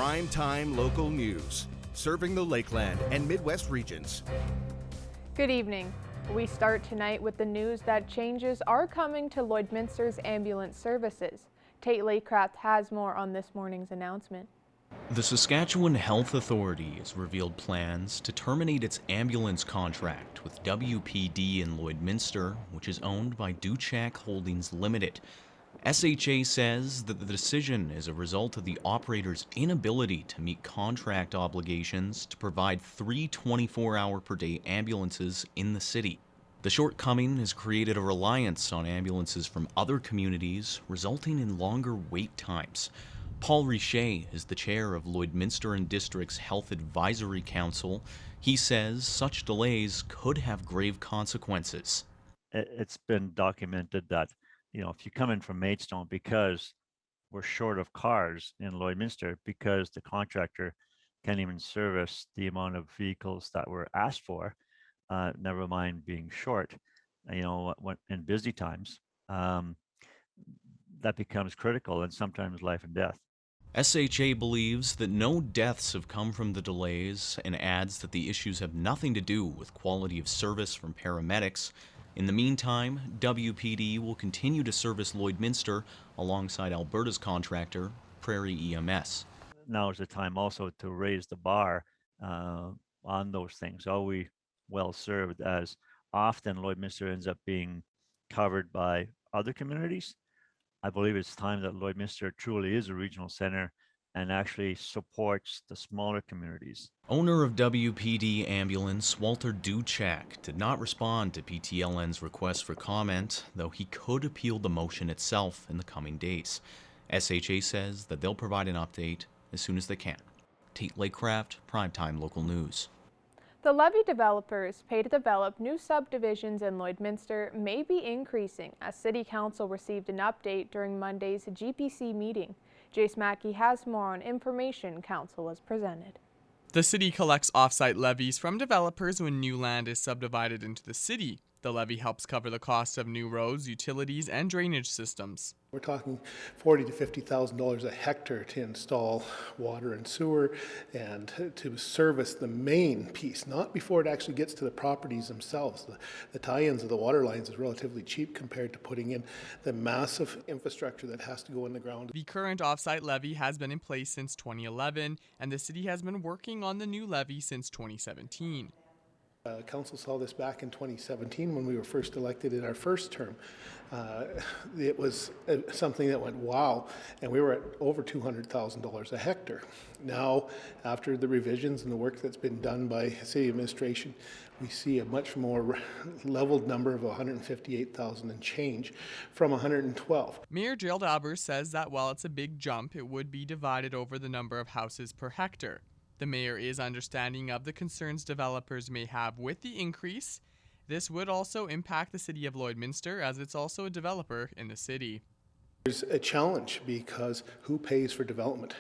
Primetime local news, serving the Lakeland and Midwest regions. Good evening. We start tonight with the news that changes are coming to Lloydminster's ambulance services. Tate Lakecraft has more on this morning's announcement. The Saskatchewan Health Authority has revealed plans to terminate its ambulance contract with WPD in Lloydminster, which is owned by Duchak Holdings Limited. SHA says that the decision is a result of the operator's inability to meet contract obligations to provide 3 24-hour-per-day ambulances in the city. The shortcoming has created a reliance on ambulances from other communities, resulting in longer wait times. Paul Richer is the chair of Lloydminster and District's Health Advisory Council. He says such delays could have grave consequences. It's been documented that, if you come in from Maidstone, because we're short of cars in Lloydminster, because the contractor can't even service the amount of vehicles that were asked for, never mind being short, in busy times, that becomes critical and sometimes life and death. SHA believes that no deaths have come from the delays and adds that the issues have nothing to do with quality of service from paramedics. In the meantime, WPD will continue to service Lloydminster alongside Alberta's contractor, Prairie EMS. Now is the time also to raise the bar on those things. Are we well served? As often Lloydminster ends up being covered by other communities. I believe it's time that Lloydminster truly is a regional center and actually supports the smaller communities. Owner of WPD Ambulance, Walter Duchak, did not respond to PTLN's request for comment, though he could appeal the motion itself in the coming days. SHA says that they'll provide an update as soon as they can. Tate Lakecraft, Primetime Local News. The levy developers pay to develop new subdivisions in Lloydminster may be increasing as City Council received an update during Monday's GPC meeting. Jace Mackey has more on information Council has presented. The city collects off-site levies from developers when new land is subdivided into the city. The levy helps cover the cost of new roads, utilities, and drainage systems. We're talking $40,000 to $50,000 a hectare to install water and sewer and to service the main piece, not before it actually gets to the properties themselves. The tie-ins of the water lines is relatively cheap compared to putting in the massive infrastructure that has to go in the ground. The current off-site levy has been in place since 2011, and the city has been working on the new levy since 2017. Council saw this back in 2017 when we were first elected in our first term. It was something that went wow, and we were at over $200,000 a hectare. Now, after the revisions and the work that's been done by city administration, we see a much more leveled number of 158,000 and change from 112. Mayor Gerald Albers says that while it's a big jump, it would be divided over the number of houses per hectare. The mayor is understanding of the concerns developers may have with the increase. This would also impact the city of Lloydminster, as it's also a developer in the city. There's a challenge because who pays for development?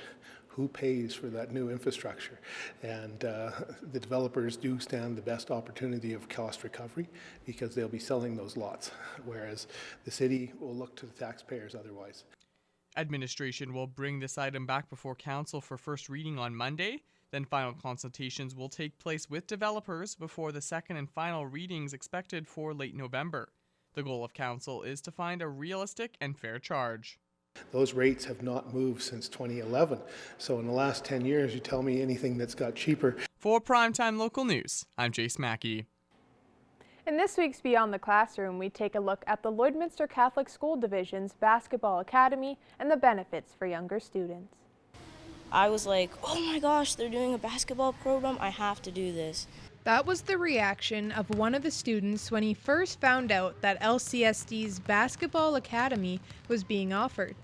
Who pays for that new infrastructure? And the developers do stand the best opportunity of cost recovery because they'll be selling those lots, whereas the city will look to the taxpayers otherwise. Administration will bring this item back before council for first reading on Monday. Then final consultations will take place with developers before the second and final readings expected for late November. The goal of council is to find a realistic and fair charge. Those rates have not moved since 2011. So in the last 10 years, you tell me anything that's got cheaper. For Primetime Local News, I'm Jace Mackey. In this week's Beyond the Classroom, we take a look at the Lloydminster Catholic School Division's Basketball Academy and the benefits for younger students. I was like, oh my gosh, they're doing a basketball program. I have to do this. That was the reaction of one of the students when he first found out that LCSD's Basketball Academy was being offered.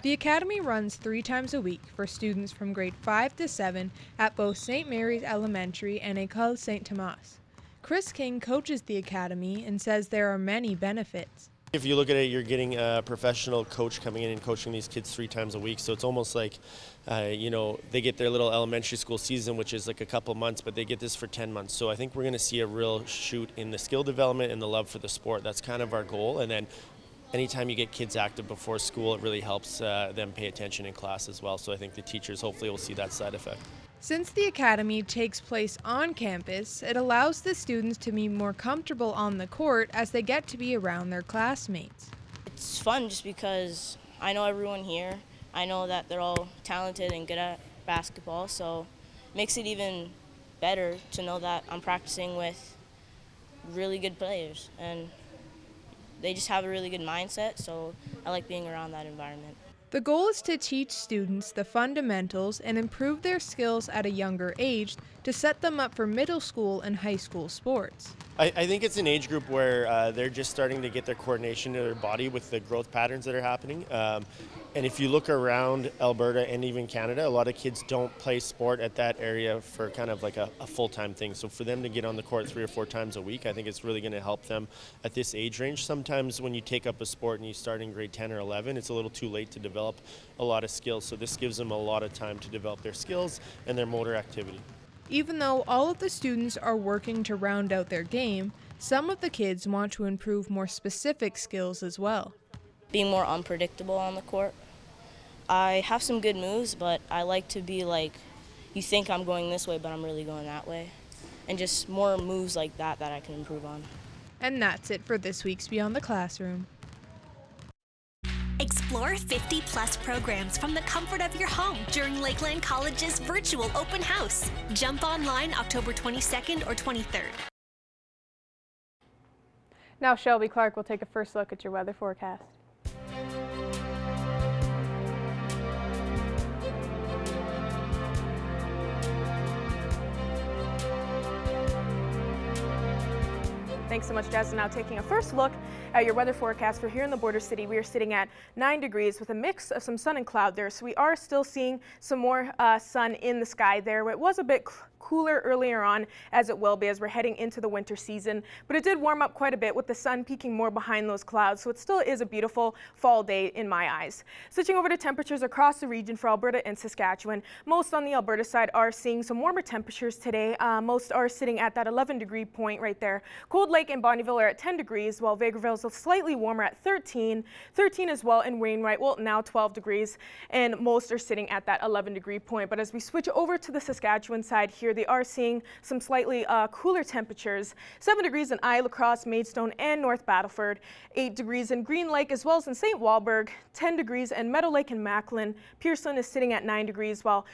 The academy runs 3 times a week for students from grade 5 to 7 at both St. Mary's Elementary and École St. Thomas. Chris King coaches the academy and says there are many benefits. If you look at it, you're getting a professional coach coming in and coaching these kids 3 times a week. So it's almost like, they get their little elementary school season, which is like a couple months, but they get this for 10 months. So I think we're going to see a real shoot in the skill development and the love for the sport. That's kind of our goal. And then anytime you get kids active before school, it really helps them pay attention in class as well. So I think the teachers hopefully will see that side effect. Since the academy takes place on campus, it allows the students to be more comfortable on the court as they get to be around their classmates. It's fun just because I know everyone here. I know that they're all talented and good at basketball, so it makes it even better to know that I'm practicing with really good players, and they just have a really good mindset, so I like being around that environment. The goal is to teach students the fundamentals and improve their skills at a younger age to set them up for middle school and high school sports. I think it's an age group where they're just starting to get their coordination in their body with the growth patterns that are happening. And if you look around Alberta and even Canada, a lot of kids don't play sport at that area for kind of like a full-time thing. So for them to get on the court 3 or 4 times a week, I think it's really going to help them at this age range. Sometimes when you take up a sport and you start in grade 10 or 11, it's a little too late to develop a lot of skills. So this gives them a lot of time to develop their skills and their motor activity. Even though all of the students are working to round out their game, some of the kids want to improve more specific skills as well. Being more unpredictable on the court. I have some good moves, but I like to be like, you think I'm going this way, but I'm really going that way. And just more moves like that I can improve on. And that's it for this week's Beyond the Classroom. Explore 50-plus programs from the comfort of your home during Lakeland College's virtual open house. Jump online October 22nd or 23rd. Now Shelby Clark will take a first look at your weather forecast. Thanks so much, Jess. Now taking a first look at your weather forecast for here in the border city, we are sitting at 9 degrees with a mix of some sun and cloud there. So we are still seeing some more sun in the sky there. It was a bit cooler earlier on, as it will be as we're heading into the winter season, but it did warm up quite a bit with the sun peeking more behind those clouds, so it still is a beautiful fall day in my eyes. Switching over to temperatures across the region for Alberta and Saskatchewan, most on the Alberta side are seeing some warmer temperatures today. Most are sitting at that 11-degree point right there. Cold Lake and Bonnyville are at 10 degrees, while Vegreville's slightly warmer at 13 as well in Wainwright, well, now 12 degrees, and most are sitting at that 11-degree point. But as we switch over to the Saskatchewan side here, they are seeing some slightly cooler temperatures. 7 degrees in Isle Cross, Maidstone, and North Battleford. 8 degrees in Green Lake as well as in St. Walburg. 10 degrees in Meadow Lake and Macklin. Pearson is sitting at 9 degrees while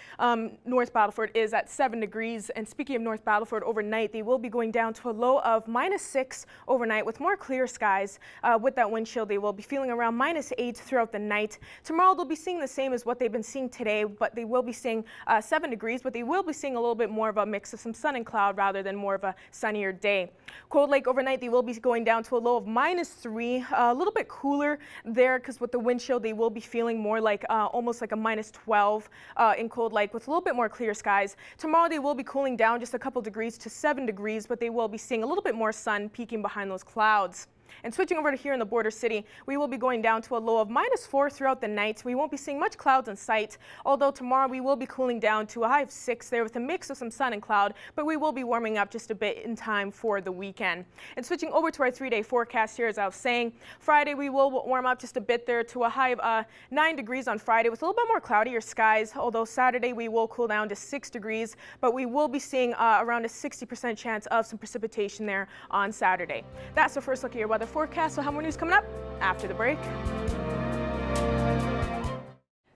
North Battleford is at 7 degrees. And speaking of North Battleford, overnight they will be going down to a low of -6 overnight with more clear skies. With that wind chill, they will be feeling around -8 throughout the night. Tomorrow they'll be seeing the same as what they've been seeing today, but they will be seeing 7 degrees, but they will be seeing a little bit more of a mix of some sun and cloud rather than more of a sunnier day. Cold Lake overnight, they will be going down to a low of -3, a little bit cooler there because with the wind chill, they will be feeling more like almost like a -12 in Cold Lake with a little bit more clear skies. Tomorrow they will be cooling down just a couple degrees to 7 degrees, but they will be seeing a little bit more sun peeking behind those clouds. And switching over to here in the border city, we will be going down to a low of -4 throughout the night. We won't be seeing much clouds in sight, although tomorrow we will be cooling down to a high of 6 there with a mix of some sun and cloud, but we will be warming up just a bit in time for the weekend. And switching over to our 3-day forecast here, as I was saying, Friday we will warm up just a bit there to a high of 9 degrees on Friday with a little bit more cloudier skies, although Saturday we will cool down to 6 degrees, but we will be seeing around a 60% chance of some precipitation there on Saturday. That's the first look at your weather forecast. We'll have more news coming up after the break.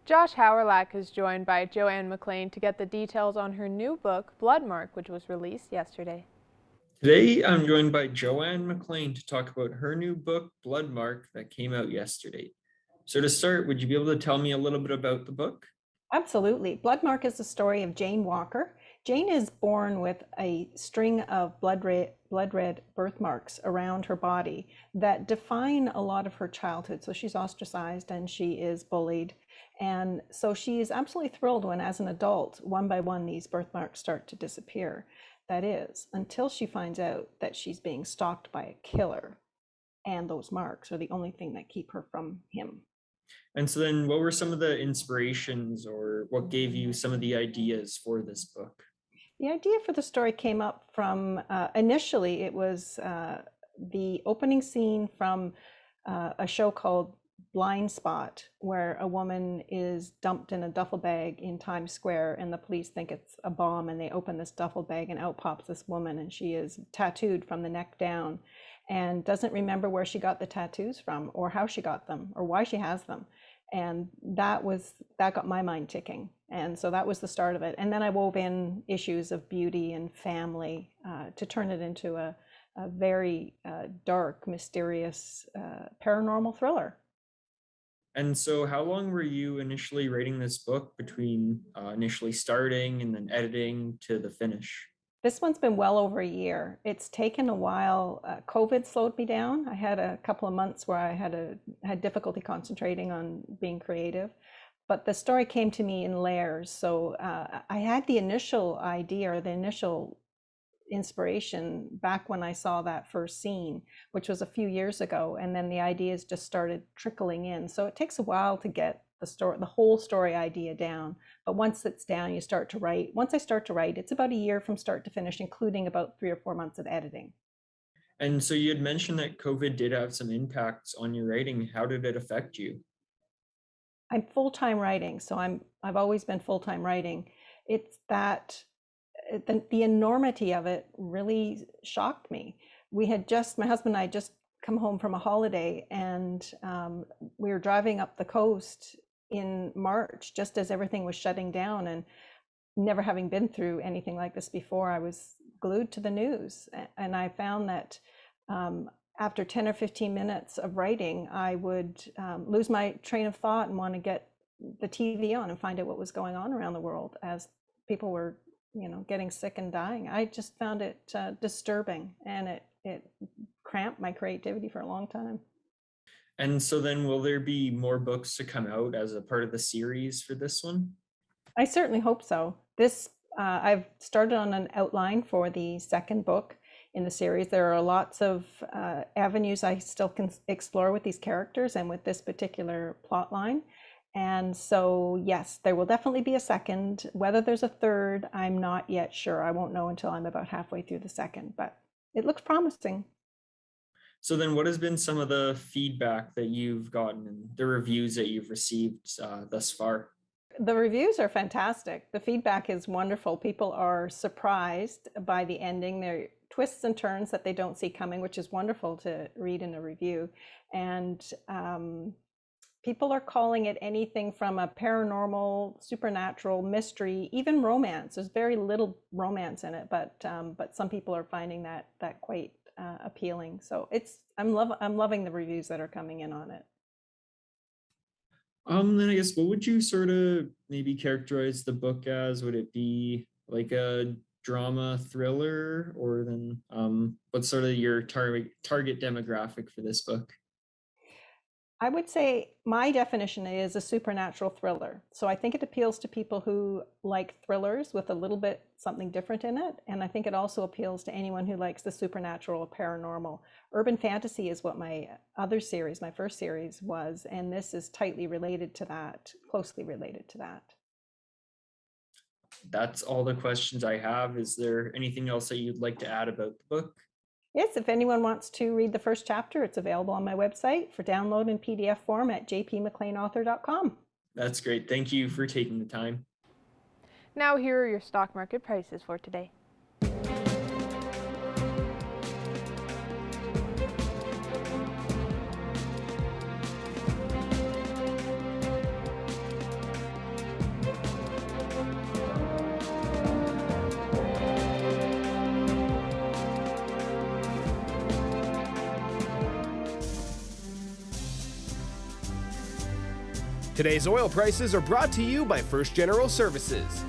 Josh Howrlack is joined by Joanne McLean to get the details on her new book, Bloodmark, which was released yesterday. Today, I'm joined by Joanne McLean to talk about her new book, Bloodmark, that came out yesterday. So to start, would you be able to tell me a little bit about the book? Absolutely. Bloodmark is the story of Jane Walker. Jane is born with a string of blood red birthmarks around her body that define a lot of her childhood. So she's ostracized and she is bullied. And so she is absolutely thrilled when, as an adult, one by one, these birthmarks start to disappear. That is, until she finds out that she's being stalked by a killer. And those marks are the only thing that keep her from him. And so then what were some of the inspirations or what gave you some of the ideas for this book? The idea for the story came up from, initially it was the opening scene from a show called Blind Spot, where a woman is dumped in a duffel bag in Times Square and the police think it's a bomb, and they open this duffel bag and out pops this woman, and she is tattooed from the neck down and doesn't remember where she got the tattoos from or how she got them or why she has them. And that got my mind ticking. And so that was the start of it. And then I wove in issues of beauty and family to turn it into a very dark, mysterious, paranormal thriller. And so how long were you initially writing this book, between initially starting and then editing to the finish? This one's been well over a year. It's taken a while. COVID slowed me down. I had a couple of months where I had difficulty concentrating on being creative, but the story came to me in layers. So I had the initial idea, or the initial inspiration, back when I saw that first scene, which was a few years ago, and then the ideas just started trickling in. So it takes a while to get the whole story idea down, but once it's down, you start to write. Once I start to write, it's about a year from start to finish, including about 3 or 4 months of editing. And so you had mentioned that COVID did have some impacts on your writing. How did it affect you? I'm full-time writing, so I've always been full-time writing. It's that the enormity of it really shocked me. My husband and I just come home from a holiday, and we were driving up the coast in March, just as everything was shutting down, and never having been through anything like this before, I was glued to the news. And I found that after 10 or 15 minutes of writing, I would lose my train of thought and want to get the TV on and find out what was going on around the world as people were, getting sick and dying. I just found it disturbing, and it cramped my creativity for a long time. And so then will there be more books to come out as a part of the series for this one? I certainly hope so. I've started on an outline for the second book in the series. There are lots of avenues I still can explore with these characters and with this particular plot line. And so, yes, there will definitely be a second. Whether there's a third, I'm not yet sure. I won't know until I'm about halfway through the second, but it looks promising. So then what has been some of the feedback that you've gotten and the reviews that you've received thus far? The reviews are fantastic. The feedback is wonderful. People are surprised by the ending. There are twists and turns that they don't see coming, which is wonderful to read in a review. And people are calling it anything from a paranormal, supernatural, mystery, even romance. There's very little romance in it, but some people are finding that quite appealing. So I'm loving the reviews that are coming in on it. Then I guess, what would you sort of maybe characterize the book as? Would it be like a drama thriller, or then what's sort of your target demographic for this book? I would say my definition is a supernatural thriller. So I think it appeals to people who like thrillers with a little bit something different in it. And I think it also appeals to anyone who likes the supernatural or paranormal. Urban fantasy is what my first series was. And this is tightly related to that, closely related to that. That's all the questions I have. Is there anything else that you'd like to add about the book? Yes, if anyone wants to read the first chapter, it's available on my website for download in PDF form at jpmcleanauthor.com. That's great. Thank you for taking the time. Now here are your stock market prices for today. Today's oil prices are brought to you by First General Services.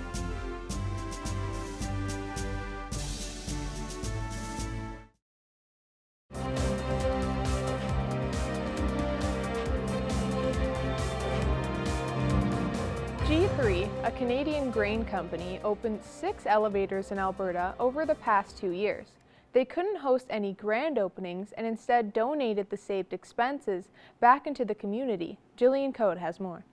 G3, a Canadian grain company, opened 6 elevators in Alberta over the past 2 years. They couldn't host any grand openings and instead donated the saved expenses back into the community. Jillian Code has more.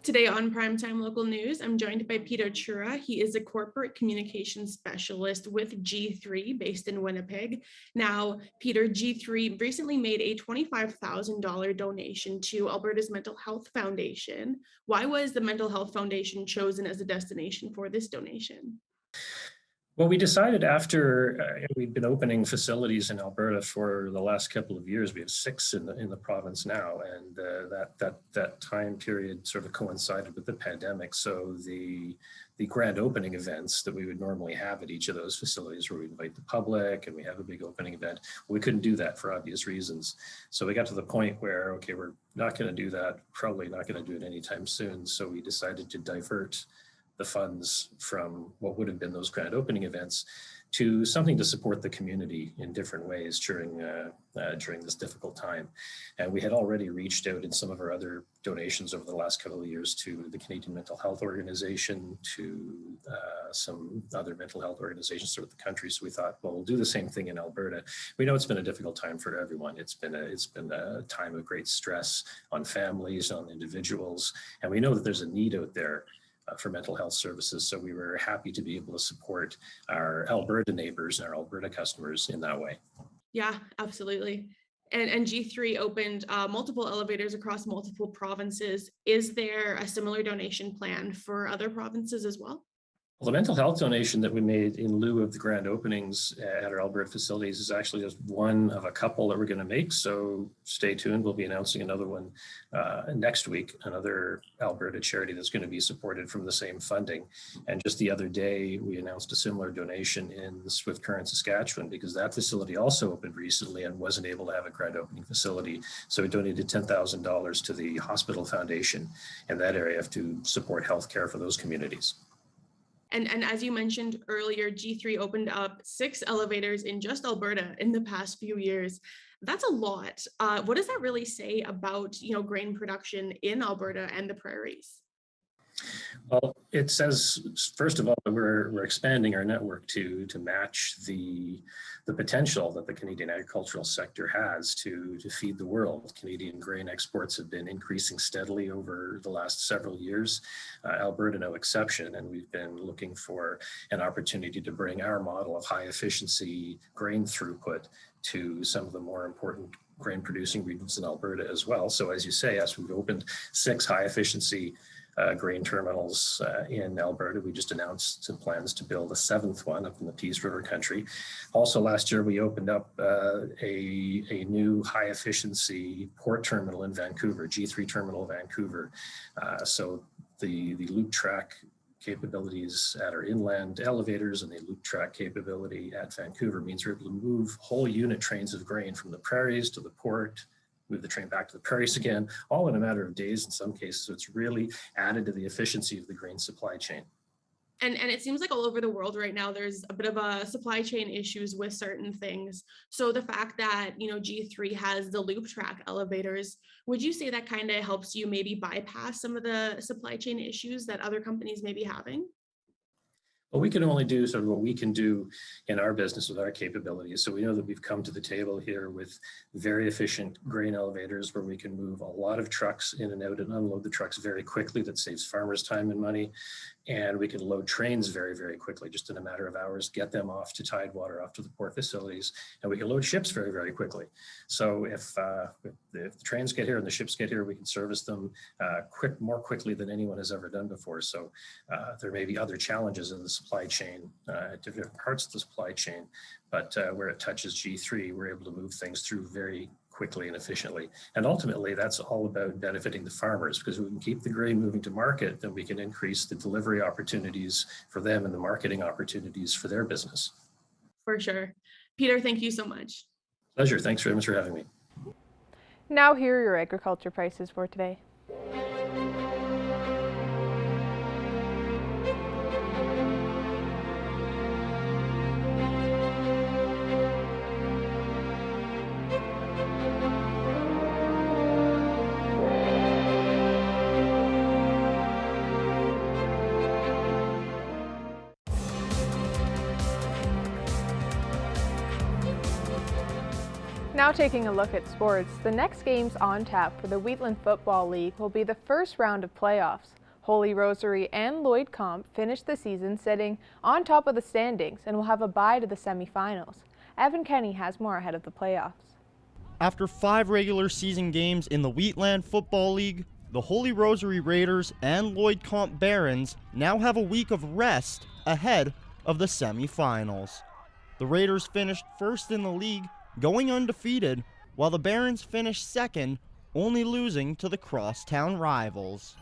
Today on Primetime Local News, I'm joined by Peter Chura. He is a corporate communications specialist with G3 based in Winnipeg. Now, Peter, G3 recently made a $25,000 donation to Alberta's Mental Health Foundation. Why was the Mental Health Foundation chosen as a destination for this donation? Well, we decided after we'd been opening facilities in Alberta for the last couple of years. We have 6 in the province now, and that time period sort of coincided with the pandemic. So the grand opening events that we would normally have at each of those facilities, where we invite the public and we have a big opening event, we couldn't do that for obvious reasons. So we got to the point where, okay, we're not going to do that. Probably not going to do it anytime soon. So we decided to divert the funds from what would have been those grand opening events to something to support the community in different ways during this difficult time. And we had already reached out in some of our other donations over the last couple of years to the Canadian Mental Health Organization, to some other mental health organizations throughout the country. So we thought, well, we'll do the same thing in Alberta. We know it's been a difficult time for everyone. It's been a time of great stress on families, on individuals, and we know that there's a need out there for mental health services. So we were happy to be able to support our Alberta neighbors and our Alberta customers in that way. Yeah, absolutely. And G3 opened multiple elevators across multiple provinces. Is there a similar donation plan for other provinces as well? Well, the mental health donation that we made in lieu of the grand openings at our Alberta facilities is actually just one of a couple that we're going to make. So stay tuned. We'll be announcing another one next week, another Alberta charity that's going to be supported from the same funding. And just the other day, we announced a similar donation in Swift Current, Saskatchewan, because that facility also opened recently and wasn't able to have a grand opening facility. So we donated $10,000 to the Hospital Foundation in that area to support healthcare for those communities. And as you mentioned earlier, G3 opened up 6 elevators in just Alberta in the past few years. That's a lot. What does that really say about, grain production in Alberta and the prairies? Well, it says, first of all, that we're expanding our network to match the potential that the Canadian agricultural sector has to feed the world. Canadian grain exports have been increasing steadily over the last several years, Alberta no exception, and we've been looking for an opportunity to bring our model of high efficiency grain throughput to some of the more important grain producing regions in Alberta as well. So as you say, as we've opened 6 high efficiency grain terminals in Alberta. We just announced some plans to build a 7th one up in the Peace River country. Also last year, we opened up a new high efficiency port terminal in Vancouver, G3 terminal Vancouver. So the loop track capabilities at our inland elevators and the loop track capability at Vancouver means we're able to move whole unit trains of grain from the prairies to the port, move the train back to the prairies again, all in a matter of days in some cases. So it's really added to the efficiency of the grain supply chain. And it seems like all over the world right now, there's a bit of a supply chain issues with certain things. So the fact that, G3 has the loop track elevators, would you say that kind of helps you maybe bypass some of the supply chain issues that other companies may be having? Well, we can only do sort of what we can do in our business with our capabilities. So we know that we've come to the table here with very efficient grain elevators where we can move a lot of trucks in and out and unload the trucks very quickly. That saves farmers time and money. And we can load trains very, very quickly, just in a matter of hours, get them off to Tidewater, off to the port facilities, and we can load ships very, very quickly. So if the trains get here and the ships get here, we can service them more quickly than anyone has ever done before. So there may be other challenges in the supply chain, different parts of the supply chain, but where it touches G3, we're able to move things through very quickly and efficiently. And ultimately, that's all about benefiting the farmers, because if we can keep the grain moving to market, then we can increase the delivery opportunities for them and the marketing opportunities for their business. For sure. Peter, thank you so much. Pleasure. Thanks very much for having me. Now here are your agriculture prices for today. Now taking a look at sports, the next games on tap for the Wheatland Football League will be the first round of playoffs. Holy Rosary and Lloyd Comp finished the season sitting on top of the standings and will have a bye to the semifinals. Evan Kenny has more ahead of the playoffs. After 5 regular season games in the Wheatland Football League, the Holy Rosary Raiders and Lloyd Comp Barons now have a week of rest ahead of the semifinals. The Raiders finished first in the league, going undefeated, while the Barons finished second, only losing to the crosstown rivals.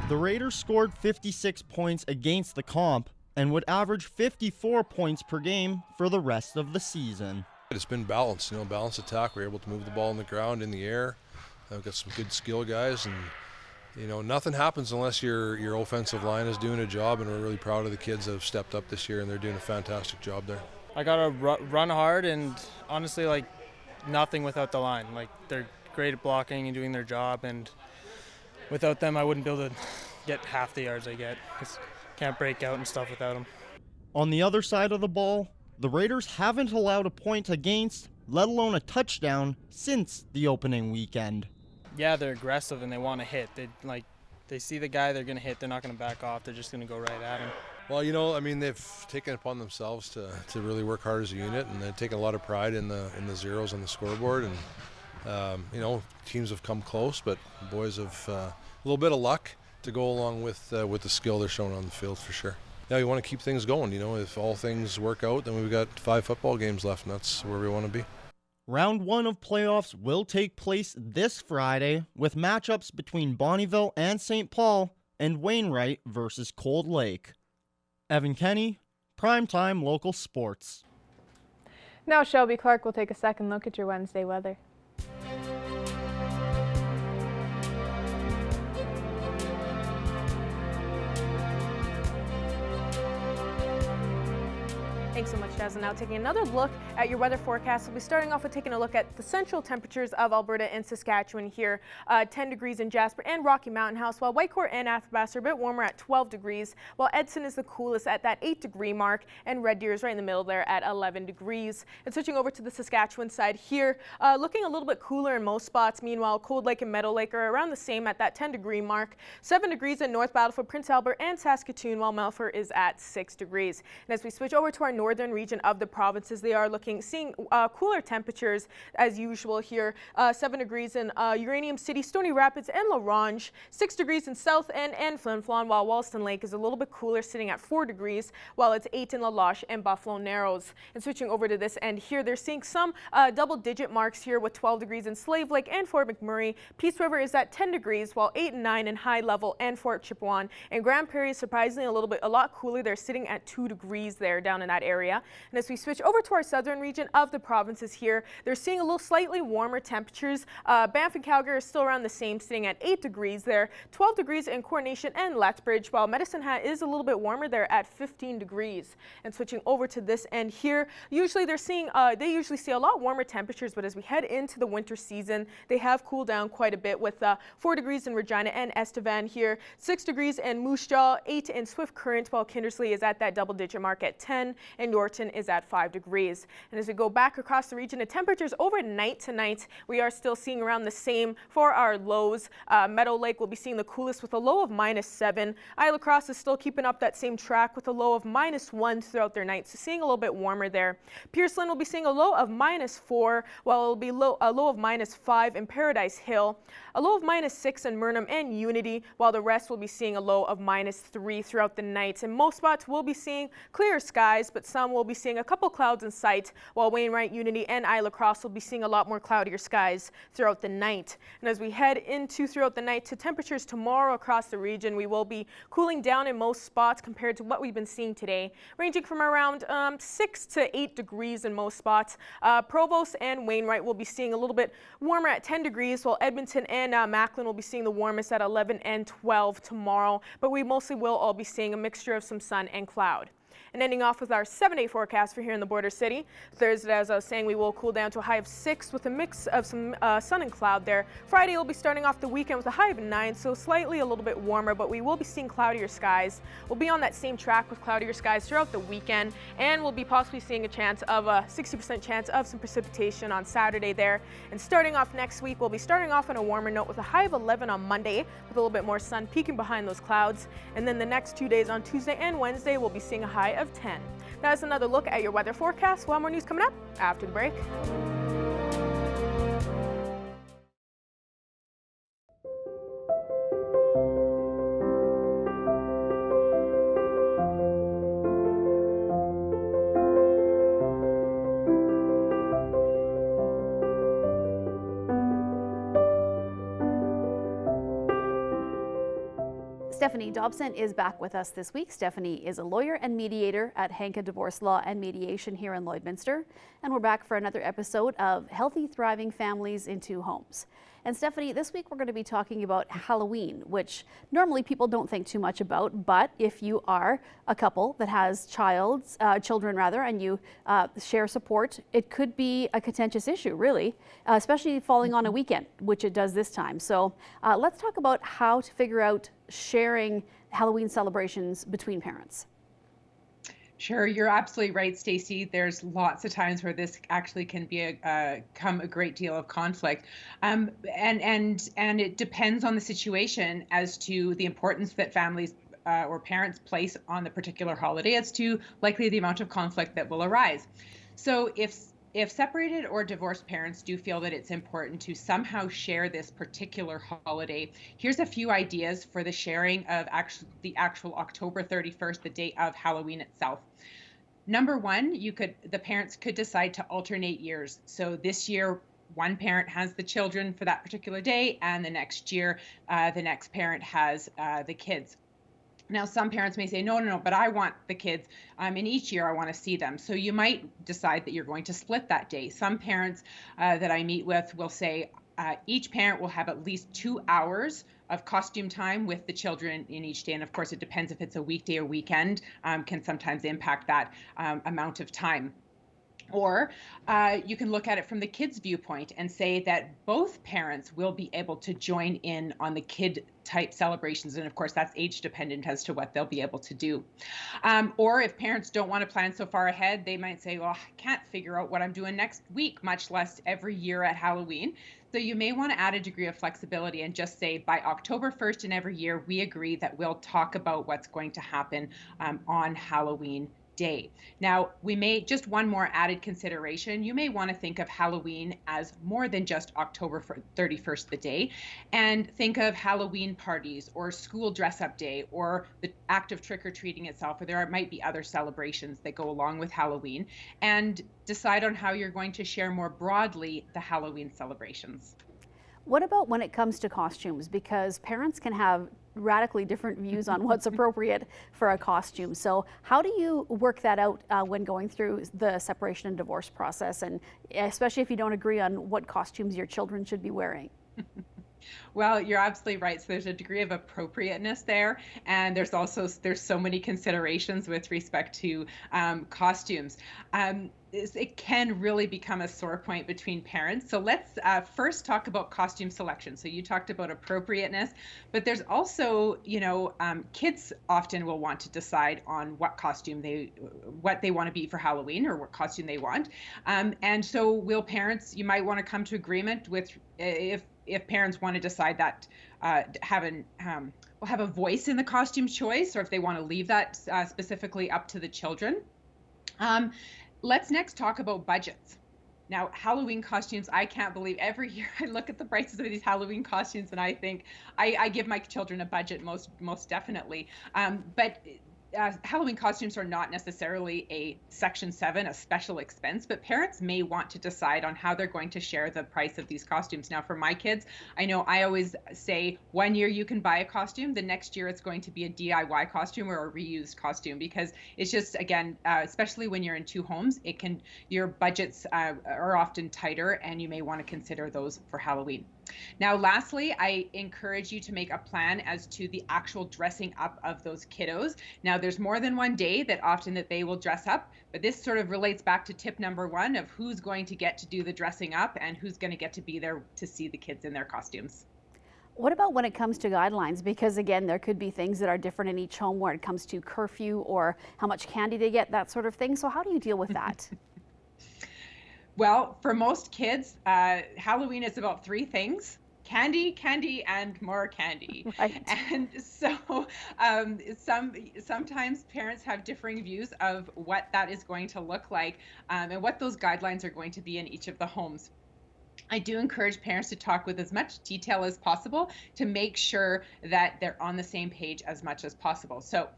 The Raiders scored 56 points against the Comp and would average 54 points per game for the rest of the season. It's been balanced, balanced attack. We're able to move the ball on the ground, in the air. We've got some good skill guys, and nothing happens unless your offensive line is doing a job, and we're really proud of the kids that have stepped up this year, and they're doing a fantastic job there. I gotta run hard, and honestly, nothing without the line. They're great at blocking and doing their job, and without them, I wouldn't be able to get half the yards I get. Can't break out and stuff without them. On the other side of the ball, the Raiders haven't allowed a point against, let alone a touchdown, since the opening weekend. Yeah, they're aggressive and they want to hit. They see the guy they're going to hit, they're not going to back off, they're just going to go right at him. Well, they've taken it upon themselves to really work hard as a unit, and they've taken a lot of pride in the zeros on the scoreboard. And teams have come close, but boys have a little bit of luck to go along with the skill they're showing on the field for sure. Yeah, you want to keep things going. If all things work out, then we've got 5 football games left, and that's where we want to be. Round 1 of playoffs will take place this Friday with matchups between Bonnyville and St. Paul and Wainwright versus Cold Lake. Evan Kenny, Primetime Local Sports. Now Shelby Clark will take a second look at your Wednesday weather. Thanks so much, Des. And now taking another look at your weather forecast, we'll be starting off with taking a look at the central temperatures of Alberta and Saskatchewan here. 10 degrees in Jasper and Rocky Mountain House, while Whitecourt and Athabasca are a bit warmer at 12 degrees, while Edson is the coolest at that 8-degree mark, and Red Deer is right in the middle there at 11 degrees. And switching over to the Saskatchewan side here, looking a little bit cooler in most spots. Meanwhile, Cold Lake and Meadow Lake are around the same at that 10-degree mark. 7 degrees in North Battleford, Prince Albert, and Saskatoon, while Melfort is at 6 degrees. And as we switch over to our northern region of the provinces, they are seeing cooler temperatures as usual here. 7 degrees in Uranium City, Stony Rapids, and La Ronge. 6 degrees in South End and Flin Flon, while Wollaston Lake is a little bit cooler, sitting at 4 degrees, while it's 8 in La Loche and Buffalo Narrows. And switching over to this end here, they're seeing some double-digit marks here with 12 degrees in Slave Lake and Fort McMurray. Peace River is at 10 degrees, while 8 and 9 in High Level and Fort Chipewyan. And Grand Prairie is surprisingly a lot cooler. They're sitting at 2 degrees there down in that area. And as we switch over to our southern region of the provinces here, they're seeing a little slightly warmer temperatures. Banff and Calgary are still around the same, sitting at 8 degrees there. 12 degrees in Coronation and Lethbridge, while Medicine Hat is a little bit warmer there at 15 degrees. And switching over to this end here, usually they're seeing, they usually see a lot warmer temperatures, but as we head into the winter season, they have cooled down quite a bit with 4 degrees in Regina and Estevan here, 6 degrees in Moose Jaw, 8 in Swift Current, while Kindersley is at that double-digit mark at 10, and Norton is at 5 degrees. And as we go back across the region, the temperatures overnight tonight, we are still seeing around the same for our lows. Meadow Lake will be seeing the coolest with a low of -7. Isla Crosse is still keeping up that same track with a low of -1 throughout their night, so seeing a little bit warmer there. Pierceland will be seeing a low of -4, while it will be a low of -5 in Paradise Hill. A low of -6 in Murnum and Unity, while the rest will be seeing a low of -3 throughout the night. And most spots will be seeing clear skies, but some will be seeing a couple clouds in sight, while Wainwright, Unity, and Isla Crosse will be seeing a lot more cloudier skies throughout the night. And as we head into throughout the night to temperatures tomorrow across the region, we will be cooling down in most spots compared to what we've been seeing today, ranging from around 6 to 8 degrees in most spots. Provost and Wainwright will be seeing a little bit warmer at 10 degrees, while Edmonton and Macklin will be seeing the warmest at 11 and 12 tomorrow, but we mostly will all be seeing a mixture of some sun and cloud. And ending off with our 7-day forecast for here in the border city. Thursday, as I was saying, we will cool down to a high of 6 with a mix of some sun and cloud there. Friday will be starting off the weekend with a high of 9, so slightly a little bit warmer, but we will be seeing cloudier skies. We'll be on that same track with cloudier skies throughout the weekend, and we'll be possibly seeing a chance of a 60% chance of some precipitation on Saturday there. And starting off next week, we'll be starting off on a warmer note with a high of 11 on Monday, with a little bit more sun peeking behind those clouds. And then the next 2 days on Tuesday and Wednesday, we'll be seeing a high of 10. That's another look at your weather forecast. We'll have more news coming up after the break. Stephanie Dobson is back with us this week. Stephanie is a lawyer and mediator at Hanka Divorce Law and Mediation here in Lloydminster. And we're back for another episode of Healthy, Thriving Families in Two Homes. And Stephanie, this week we're going to be talking about Halloween, which normally people don't think too much about. But if you are a couple that has children, and you share support, it could be a contentious issue, really, especially falling on a weekend, which it does this time. So let's talk about how to figure out sharing Halloween celebrations between parents. Sure, you're absolutely right, Stacey. There's lots of times where this actually can be come a great deal of conflict, and it depends on the situation as to the importance that families or parents place on the particular holiday as to likely the amount of conflict that will arise. So if separated or divorced parents do feel that it's important to somehow share this particular holiday, here's a few ideas for the sharing of the actual October 31st, the day of Halloween itself. Number one, the parents could decide to alternate years. So this year, one parent has the children for that particular day, and the next year, the next parent has the kids. Now, some parents may say, no, but I want the kids, and each year I want to see them. So you might decide that you're going to split that day. Some parents that I meet with will say each parent will have at least 2 hours of costume time with the children in each day. And of course, it depends if it's a weekday or weekend, can sometimes impact that amount of time. Or you can look at it from the kids' viewpoint and say that both parents will be able to join in on the kid-type celebrations. And of course, that's age dependent as to what they'll be able to do. Or if parents don't want to plan so far ahead, they might say, well, I can't figure out what I'm doing next week, much less every year at Halloween. So you may want to add a degree of flexibility and just say by October 1st in every year, we agree that we'll talk about what's going to happen on Halloween day. Now, just one more added consideration, you may want to think of Halloween as more than just October 31st, the day, and think of Halloween parties or school dress-up day or the act of trick-or-treating itself, or there might be other celebrations that go along with Halloween, and decide on how you're going to share more broadly the Halloween celebrations. What about when it comes to costumes? Because parents can have radically different views on what's appropriate for a costume. So how do you work that out when going through the separation and divorce process, and especially if you don't agree on what costumes your children should be wearing? Well, you're absolutely right. So there's a degree of appropriateness there, and there's so many considerations with respect to costumes. It can really become a sore point between parents. So let's first talk about costume selection. So you talked about appropriateness, but there's also, kids often will want to decide on what they want to be for Halloween or what costume they want. And so will parents, you might want to come to agreement with if parents want to decide that will have a voice in the costume choice, or if they want to leave that specifically up to the children. Let's next talk about budgets. Now, Halloween costumes, I can't believe every year I look at the prices of these Halloween costumes and I think I give my children a budget most definitely. But Halloween costumes are not necessarily a Section 7, a special expense, but parents may want to decide on how they're going to share the price of these costumes. Now, for my kids, I know I always say 1 year you can buy a costume, the next year it's going to be a DIY costume or a reused costume, because it's just, again, especially when you're in two homes, your budgets are often tighter, and you may want to consider those for Halloween. Now, lastly, I encourage you to make a plan as to the actual dressing up of those kiddos. Now, there's more than one day that often that they will dress up, but this sort of relates back to tip number 1 of who's going to get to do the dressing up and who's going to get to be there to see the kids in their costumes. What about when it comes to guidelines? Because again, there could be things that are different in each home when it comes to curfew or how much candy they get, that sort of thing. So how do you deal with that? Well, for most kids, Halloween is about 3 things: candy, candy, and more candy. Right. And so sometimes parents have differing views of what that is going to look like, and what those guidelines are going to be in each of the homes. I do encourage parents to talk with as much detail as possible to make sure that they're on the same page as much as possible. So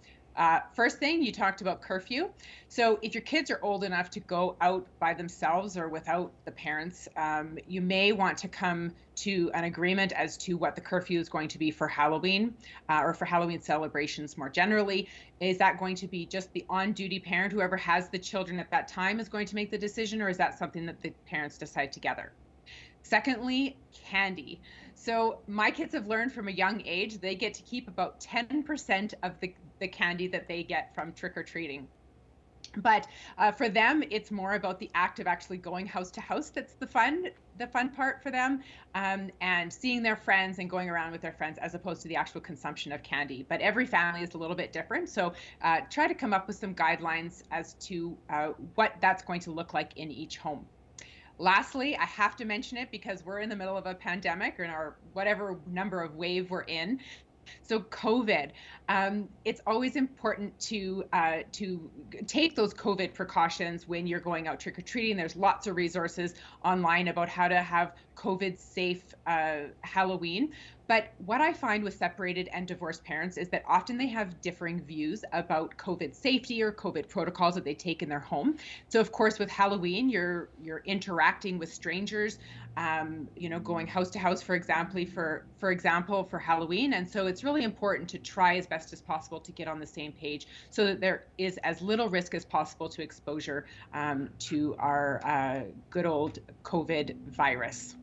first thing, you talked about curfew. So if your kids are old enough to go out by themselves or without the parents, you may want to come to an agreement as to what the curfew is going to be for Halloween, or for Halloween celebrations more generally. Is that going to be just the on-duty parent, whoever has the children at that time, is going to make the decision, or is that something that the parents decide together? Secondly, candy. So my kids have learned from a young age they get to keep about 10% of the candy that they get from trick-or-treating. But for them, it's more about the act of actually going house to house that's the fun part for them, and seeing their friends and going around with their friends, as opposed to the actual consumption of candy. But every family is a little bit different, so try to come up with some guidelines as to what that's going to look like in each home. Lastly, I have to mention it because we're in the middle of a pandemic, or in our whatever number of wave we're in. So COVID, it's always important to take those COVID precautions when you're going out trick-or-treating. There's lots of resources online about how to have COVID-safe Halloween. But what I find with separated and divorced parents is that often they have differing views about COVID safety or COVID protocols that they take in their home. So of course, with Halloween, you're interacting with strangers, going house to house, for example, for Halloween. And so it's really important to try as best as possible to get on the same page so that there is as little risk as possible to exposure to our good old COVID virus.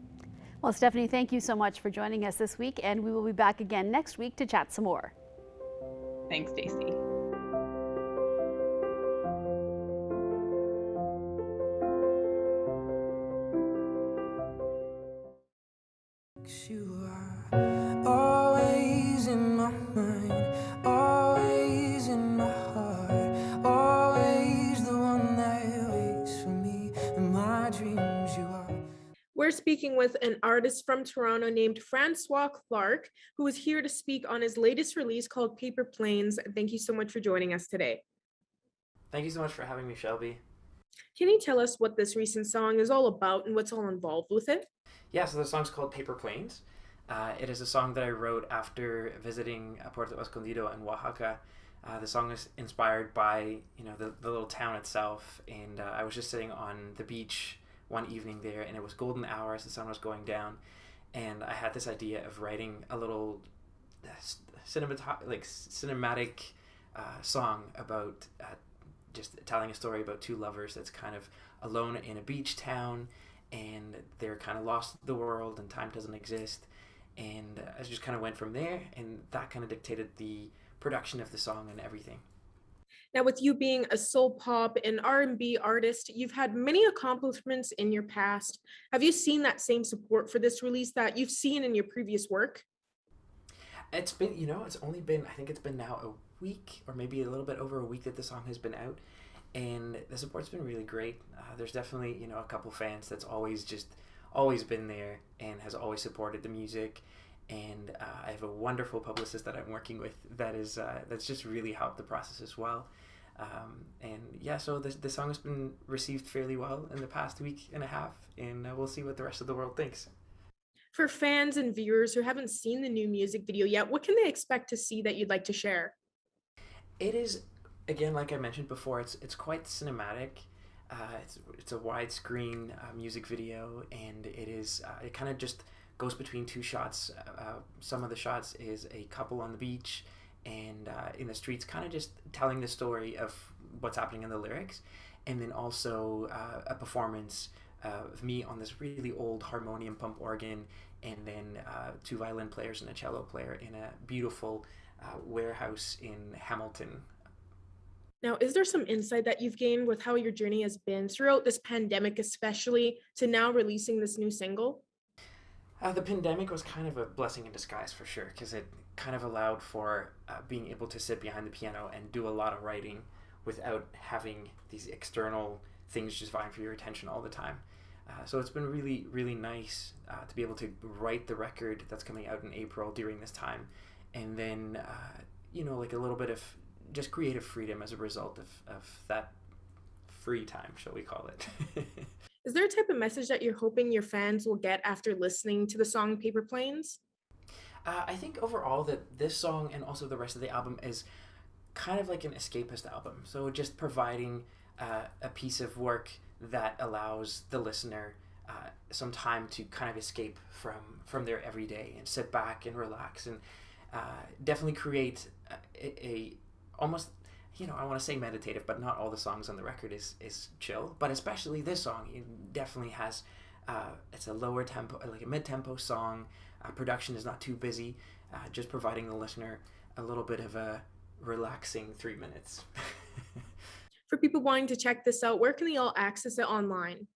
Well, Stephanie, thank you so much for joining us this week, and we will be back again next week to chat some more. Thanks, Stacey. You are always in my mind, always in my heart, always the one that waits for me in my dreams. You are. We're speaking with an artist from Toronto named Francois Clark, who is here to speak on his latest release called Paper Planes. Thank you so much for joining us today. Thank you so much for having me, Shelby. Can you tell us what this recent song is all about and what's all involved with it? Yeah, so the song's called Paper Planes. It is a song that I wrote after visiting Puerto Escondido in Oaxaca. The song is inspired by the little town itself, and I was just sitting on the beach one evening there, and it was golden hour as the sun was going down, and I had this idea of writing a little cinematic song about just telling a story about two lovers that's kind of alone in a beach town, and they're kind of lost in the world, and time doesn't exist. And I just kind of went from there, and that kind of dictated the production of the song and everything. Now, with you being a soul pop and R&B artist, you've had many accomplishments in your past. Have you seen that same support for this release that you've seen in your previous work? It's been, it's only been, I think it's been now a week, or maybe a little bit over a week that the song has been out, and the support's been really great. There's definitely, a couple fans that's always been there and has always supported the music. And I have a wonderful publicist that I'm working with that's just really helped the process as well. So the song has been received fairly well in the past week and a half, and we'll see what the rest of the world thinks. For fans and viewers who haven't seen the new music video yet, what can they expect to see that you'd like to share? It is, again, like I mentioned before, it's quite cinematic. It's a widescreen music video, and it kind of just goes between two shots. Some of the shots is a couple on the beach and in the streets, kind of just telling the story of what's happening in the lyrics, and then also a performance of me on this really old harmonium pump organ, and then two violin players and a cello player in a beautiful warehouse in Hamilton, Now, is there some insight that you've gained with how your journey has been throughout this pandemic, especially to now releasing this new single? The pandemic was kind of a blessing in disguise for sure, because it kind of allowed for being able to sit behind the piano and do a lot of writing without having these external things just vying for your attention all the time. So it's been really, really nice to be able to write the record that's coming out in April during this time, and then, like a little bit of just creative freedom as a result of that free time, shall we call it. Is there a type of message that you're hoping your fans will get after listening to the song Paper Planes? I think overall that this song and also the rest of the album is kind of like an escapist album. So just providing a piece of work that allows the listener some time to kind of escape from their everyday and sit back and relax, and definitely create a almost, I want to say meditative, but not all the songs on the record is chill, but especially this song, it definitely has, it's a lower tempo, like a mid-tempo song. Production is not too busy, just providing the listener a little bit of a relaxing 3 minutes. For people wanting to check this out, where can they all access it online?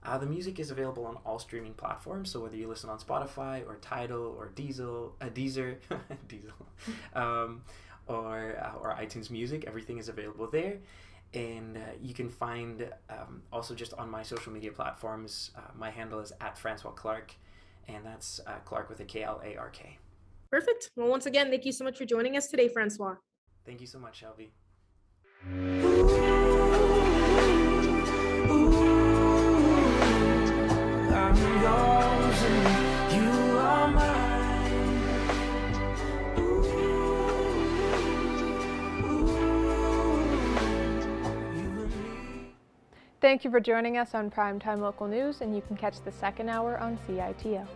The music is available on all streaming platforms, so whether you listen on Spotify or Tidal or Deezer, or iTunes Music, everything is available there. And you can find also just on my social media platforms, my handle is @FrancoisClark, and that's Clark with a K-L-A-R-K. Perfect. Well, once again, thank you so much for joining us today, Francois. Thank you so much, Shelby. I'm yours and you are mine. Thank you for joining us on Primetime Local News, and you can catch the second hour on CITL.